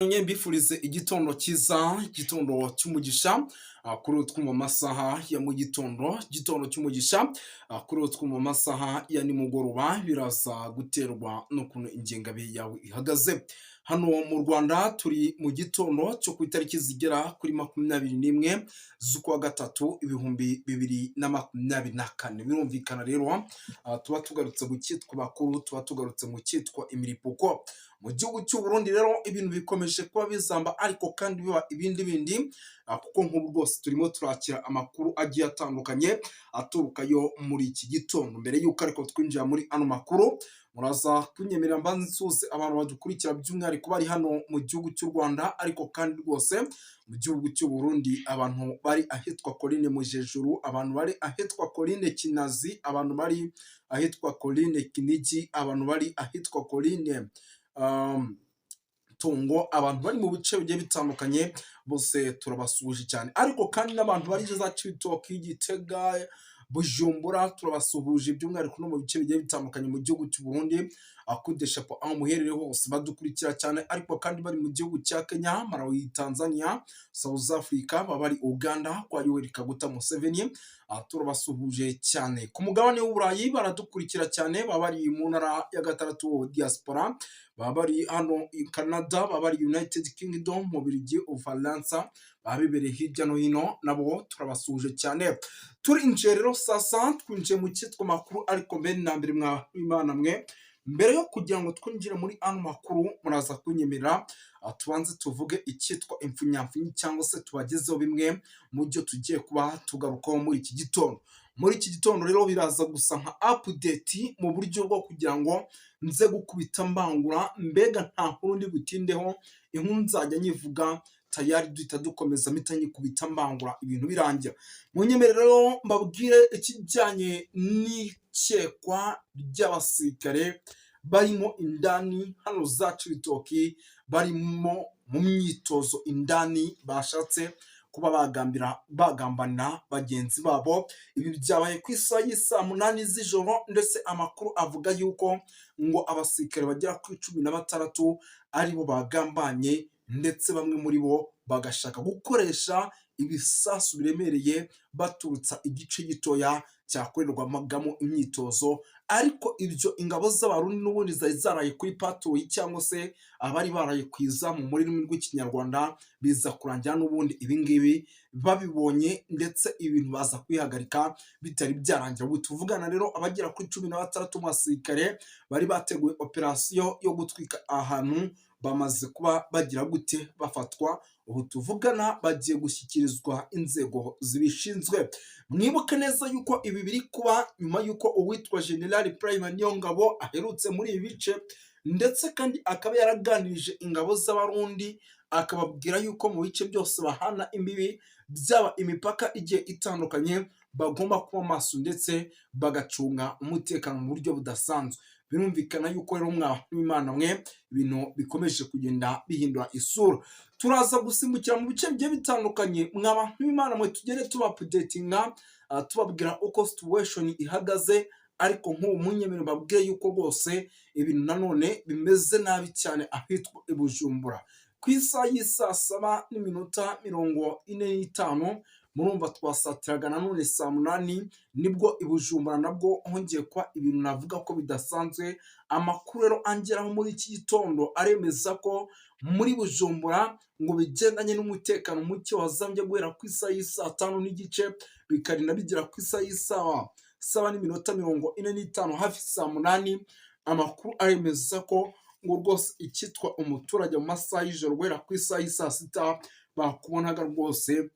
Mbifurize igitondo cyiza, igitondo cy'umugisha, kuri utwumva amasaha ya mu igitondo cy'umugisha, kuri utwumva amasaha ya nimugoroba, biraza guterwa n'ukuntu ingengabihe yawe ihagaze. Hano mu Rwanda turi mu gitondo cyo ku itariki zigera kuri 21 z'ukwa gatatu 2024. Birumvikana rero tuba tugarutse mu cyitwa bakuru, tuba tugarutse mu cyitwa imiripuko. Mu gihugu cy'u Burundi rero ibintu bikomeje kuba bizamba, ariko kandi biba ibindi kuko nk'ubu rwose turimo turakira amakuru agiye atandukanye aturukayo muri iki gitondo. Mbere y'uko ariko twinjira muri ano makuru, muraza kunyemerera mbanze nsuhuze abantu badukurikira by'umwihariko bari hano mu gihugu cy'u Rwanda, ariko kandi rwose mu gihugu cy'u Burundi, abantu bari ahitwa Coline Mujejuru, abantu bari ahitwa Coline Kinazi, abantu bari ahitwa Coline Kinigi, abantu bari ahitwa Coline Tungo, abantu bari mu bice bigiye bitandukanye bose turabasuhuje cyane, ariko kandi n'abantu bari za Cibitoke, Gitega, Bujumbura turabasuhuje by'umwihariko no mu bice bigiye bitandukanye mu gihugu cy'u Burundi, akudesha po aho muherere hose badukurikira cyane, ariko kandi bari mu gihugu cya Kenya, Malawi, Tanzania, South Africa, bari Uganda kwa Yoweri Kaguta Museveni, turabasuhuje cyane. Ku mugabane w'Uburayi baradukurikira cyane, bari mu ntara ya gatandatu diaspora, bari hano i Canada, bari United Kingdom, mu Bubiligi, Ufaransa, babibereye hirya no hino, nabo turabasuhuje cyane. Turinjiye rero sasa, twinjiye mu cyitwa makuru, ariko mbere na mbere Imana mwe, mbere yo kugira ngo twinjire muri ano makuru, muraza kunyemerera tubanze tuvuge icyitwa impfunyapfunyi, cyangwa se tubagezeho bimwe mu byo tugiye kuba tugarukaho muri iki gitondo. Muri iki gitondo rero biraza gusa nka update mu buryo bwo kugira ngo nze gukubita mbangura, mbega nta nkuru ndi butindeho, inkuru nzajya nyivuga tayari duhita dukomeza mpita nyikubita mbangura ibintu birangira. Munyemerere rero mbabwire ikijyanye n'ikekwa ry'abasirikare barimo indani hano za Cibitoke, barimo mu myitozo indani, bashatse kuba bagambanira bagenzi babo. Ibi byabaye ku isaha y'isa 8 z'ijoro, ndetse amakuru avuga yuko ngo abasirikare bagera kuri 16 aribo bagambanye, ndetse bamwe muri bo bagashaka gukoresha ibisasu biremereye baturutsa igice gitoya cyakorerwamagamo imyitozo, ariko ibyo ingabo z'abarundi n'ubundi zari zaraye kuri patoyi, cyangwa se abari baraye ku izamu mu rurimi rw'ikinyarwanda, biza kurangira n'ubundi ibingibi babibonye, ndetse ibintu baza kwihagarika bitari byarangira. Ubu tuvugana rero abagera kuri 16 mu basirikare bari bateguye operasiyo yo gutwika ahantu, bamaze kuba bagira gute bafatwa. Ubu tuvugana bagiye gushyikirizwa inzego zibishinzwe. Mwibuke neza yuko ibi biri kuba nyuma yuko uwitwa General Prime Niyongabo aherutse muri ibi bice, ndetse kandi akaba yaraganirije ingabo z'abarundi, akababwira yuko mu bice byose bahana imbibi, byaba imipaka igiye itandukanye, bagomba kuba maso ndetse bagacunga umutekano mu buryo budasanzwe. Birumvikana yuko rero Imana mwe ibintu bikomeje kugenda bihindura isura. Turaza gusimbukira mu bice bigiye bitandukanye, Imana mwe tugere tuba updatinga, tubabwira uko situation ihagaze, ariko nk'ubu munyemerere mbabwire yuko rwose ibintu nanone bimeze nabi cyane ahitwa i Bujumbura. Ku isaha y'isa 7:45, murumva twasatiraga nanone saa 8 nibwo i Bujumbura nabwo hongeye kwa ibintu navuga ko bidasanzwe. Amakuru rero angeraho muri iki gitondo aremeza ko muri Bujumbura ngo bigendanye n'umutekano muke wazambye guhera ku isaha y'isa 5 bikarinda bigera ku isaha y'isa 7:45 hafi saa 8. Amakuru aremeza ko ngo rwose icyitwa umuturage mu masaha y'ijoro guhera ku isaha y'isa 6 bakubonaga rwose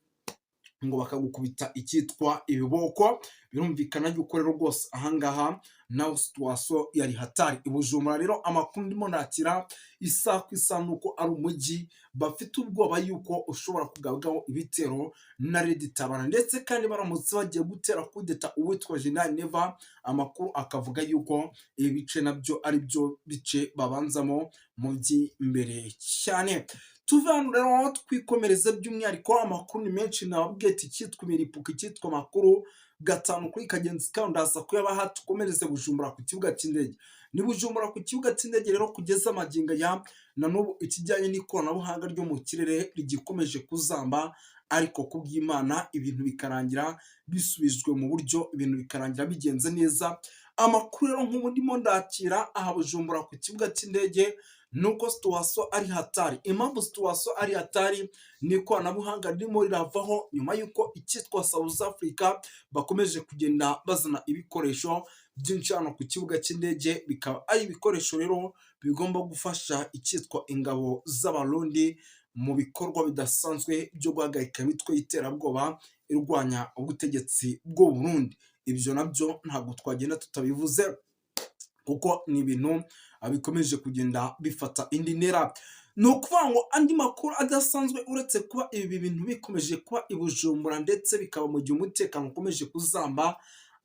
ngo bakagukubita icyitwa ibiboko. Birumvikana yuko rero rwose ahangaha nawe situation yari hatari i Bujumbura. Rero amakuru ndimo nakira isaha ku isaha nuko ari umujyi bafite ubwoba yuko ushobora kugabwaho ibitero na Red Tabara, ndetse kandi baramutse bagiye gutera kudeta uwitwa General Neva, amakuru akavuga yuko ibi bice nabyo ari byo bice babanzamo mu by'imbere cyane. Tuvana rero twikomereze by'umwihariko amakuru ni menshi, nababwiye icyitwa imiripuko, icyitwa makuru gatanu kuri kagenzi kandi ndaza kuyabaha. Tukomereze Bujumbura ku kibuga cy'indege. ni Bujumbura ku kibuga cy'indege rero kugeza amagingo aya na n'ubu ikijyanye n'ikoranabuhanga ryo mu kirere rigikomeje kuzamba, ariko kubw'Imana ibintu bikarangira bisubijwe mu buryo, ibintu bikarangira bigenze neza. Amakuru rero nk'ubu ndimo ndakira aha Bujumbura ku kibuga cy'indege nuko situation ari hatari. Impamvu situation ari hatari ni ikoranabuhanga ririmo riravaho nyuma y'uko icyitwa South Africa bakomeje kugenda bazana ibikoresho byinshi hano ku kibuga cy'indege, bikaba ari ibikoresho rero bigomba gufasha icyitwa ingabo z'Abarundi mu bikorwa bidasanzwe byo guhagarika imitwe y'iterabwoba irwanya ubutegetsi bw'u Burundi. Ibyo nabyo ntabwo twagenda tutabivuze kuko ni ibintu bikomeje kugenda bifata indi ntera. Ni ukuvuga ngo andi makuru adasanzwe uretse kuba ibi bintu bikomeje kuba i Bujumbura ndetse bikaba mu gihe umutekano ukomeje kuzamba,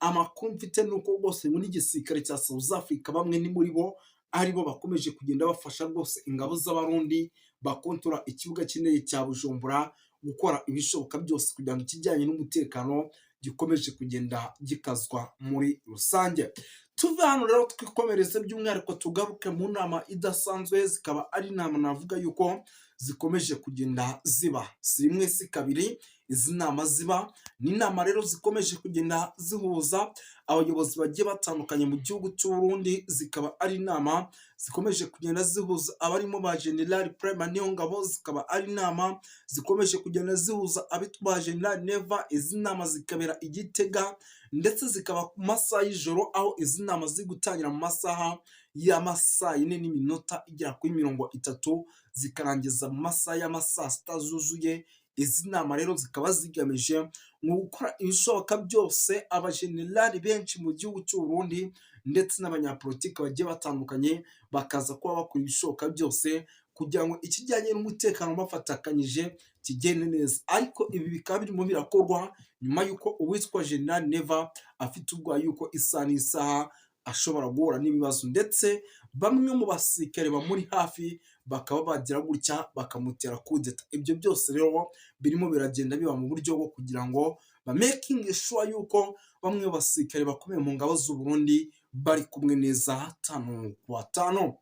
amakuru mfite ni uko rwose muri igisirikare cya South Africa bamwe ni muri bo aribo bakomeje kugenda bafasha rwose ingabo z'Abarundi bakontora ikibuga cy'indege cya Bujumbura gukora ibishoboka byose kugira ngo ikijyanye n'umutekano gikomeje kugenda gikazwa muri rusange. Tuve hano rero twikomereze by'umwihariko tugaruke mu nama idasanzwe, zikaba ari inama navuga yuko zikomeje kugenda ziba si rimwe si kabiri. Izi nama ziba ni inama rero zikomeje kugenda zihuza abayobozi bagiye batandukanye mu gihugu cy'u Burundi, zikaba ari inama zikomeje kugenda zihuza abarimo ba General Prime Niyongabo, zikaba ari inama zikomeje kugenda zihuza abitwa ba General Neva. Izi nama zikabera i Gitega ndetse zikaba ku masaha y'ijoro, aho izi nama ziri gutangira mu masaha y'amasaa 4 igera kuri 30 zikarangiza mu masaha y'amasaa 6 zuzuye. Izi nama rero zikaba zigamije mu gukora ibishoboka byose abajenerali benshi mu gihugu cy'u Burundi ndetse n'abanyapolitiki bagiye batandukanye bakaza kuba bakora ibishoboka byose kugira ngo ikijyanye n'umutekano bafatakanyije kigende neza. Ariko ibi bikaba birimo birakorwa nyuma y'uko uwitwa General Neva afite ubwoba yuko isaha n'isaha ashobora guhura n'ibibazo, ndetse bamwe mu basirikare bamuri hafi bakaba bagira gutya bakamutera kudeta. Ibyo byose rero birimo biragenda biba mu buryo bwo kugira ngo ba making sure yuko bamwe mu basirikare bakomeye mu ngabo z'u Burundi bari kumwe neza 5 kwa 5.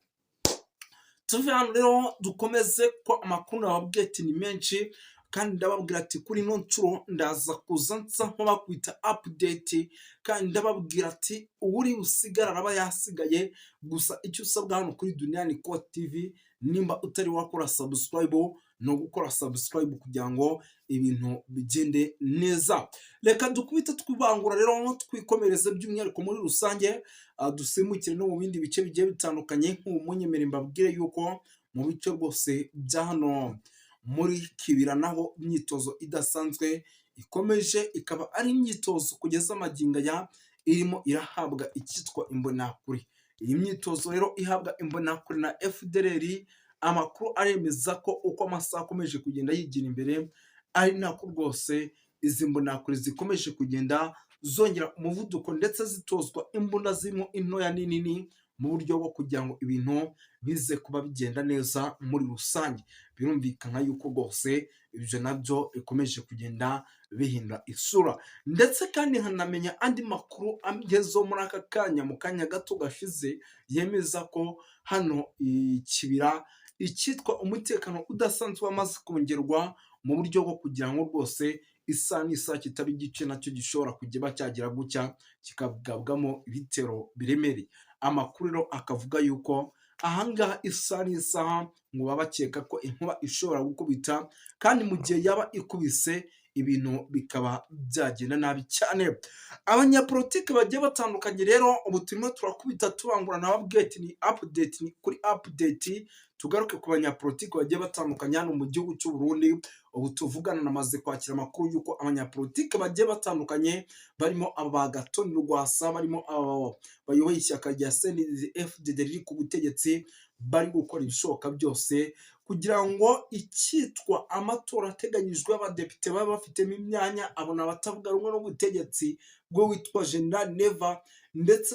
Tuve hano rero dukomeze ko amakuru nababwiye ati ni menshi, kandi ndababwira ati kuri ino nshuro ndaza kuza nsa nk'abakwita update, kandi ndababwira ati uri usigara araba yasigaye. Gusa icyo usabwa hano kuri Duniani Code TV, nimba utari wakora subscribe, no gukora subscribe kugira ngo ibintu bigende neza. Reka dukubite twibangura rero twikomereze by'umwihariko muri rusange, dusimukire no mu bindi bice bigiye bitandukanye. Nk'umunyemere mbabwire yuko mu bice rwose bya hano muri Kibira naho imyitozo idasanzwe ikomeje, ikaba ari imyitozo kugeza amagingo aya irimo irahabwa icyitwa imbonakure. Iyi myitozo rero ihabwa imbonakure na FDLR, amakuru aremeza ko uko amasaha akomeje kugenda yigira imbere ari nako rwose izi mbonakure zikomeje kugenda zongera umuvuduko ndetse zitozwa imbunda zirimo intoya n'inini mu buryo bwo kugira ngo ibintu bize kuba bigenda neza muri rusange. Birumvikana yuko rwose ibyo nabyo bikomeje kugenda bihindura isura, ndetse kandi hanamenya andi makuru agezeho muri aka kanya mu kanya gato gashize yemeza ko hano Kibira icyitwa umutekano udasanzwe wamaze kongerwa mu buryo bwo kugira ngo rwose isaha n'isaha kitaba igice nacyo gishobora kujya cyagira gutya kikagabwamo ibitero biremereye. Amakuru rero akavuga yuko ahangaha isaha n'isaha ngo baba bakeka ko inkuba ishobora gukubita, kandi mu gihe yaba ikubise ibintu bikaba byagenda nabi cyane. Abanyapolitiki bagiye batandukanye rero ubu turimo turakubita tubangura na update, ni update ni kuri update. Tugaruke ku banyapolitiki bagiye batandukanye hano mu gihugu cy'u Burundi. Ubu tuvugana namaze kwakira amakuru yuko abanyapolitiki bagiye batandukanye barimo aba Gatoni Rwasa, barimo bayoboye ishyaka rya CNDD-FDD riri ku butegetsi, bari gukora ibishoboka byose kugira ngo icyitwa amatora ateganyijwe y'abadepite baba bafitemo imyanya, abona abatavuga rumwe n'ubutegetsi bwo witwa General Neva, ndetse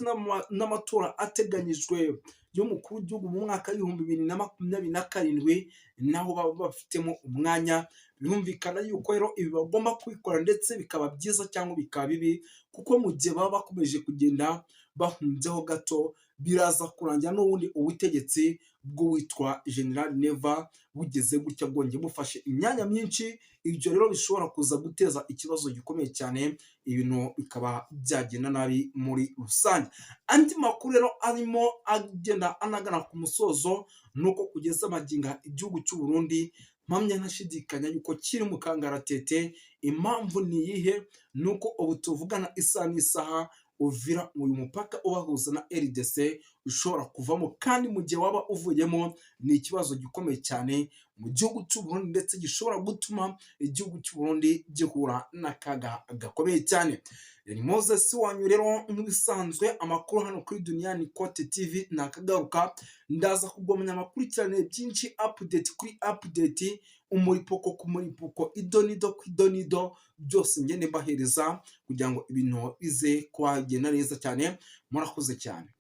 n'amatora ateganyijwe y'umukuru w'igihugu mu mwaka w'2027 naho baba bafitemo umwanya. Birumvikana yuko rero ibi bagomba kwikora ndetse bikaba byiza cyangwa bikaba bibi, kuko mu gihe baba bakomeje kugenda bahunzeho gato biraza kurangira n'ubundi ubutegetsi bw'uwitwa General Neva bugeze gutya bwongeye bufashe imyanya myinshi. Ibyo rero bishobora kuza guteza ikibazo gikomeye cyane, ibintu bikaba byagenda nabi muri rusange. Andi makuru rero arimo agenda anagana ku musozo nuko kugeza magingo igihugu cy'u Burundi mpamya ntashidikanya yuko kiri mu kangaratete. Impamvu ni iyihe? Nuko ubu tuvugana isaha n'isaha Uvira uyu mupaka ubahuza na RDC ushobora kuvamo, kandi mu gihe waba uvuyemo ni ikibazo gikomeye cyane mu gihugu cy'u Burundi, ndetse gishobora gutuma igihugu cy'u Burundi gihura n'akaga gakomeye cyane. Yari Moses wanyu rero nk'ibisanzwe, amakuru hano kuri Duniani Kote TV nakagaruka, ndaza kugomanya amakuru cyane byinshi, update kuri update, umuripoko ku muripoko, idonido ku idonido, byose ngende mbahereza kugira ngo ibintu bize kuhagenda neza cyane. Murakoze cyane.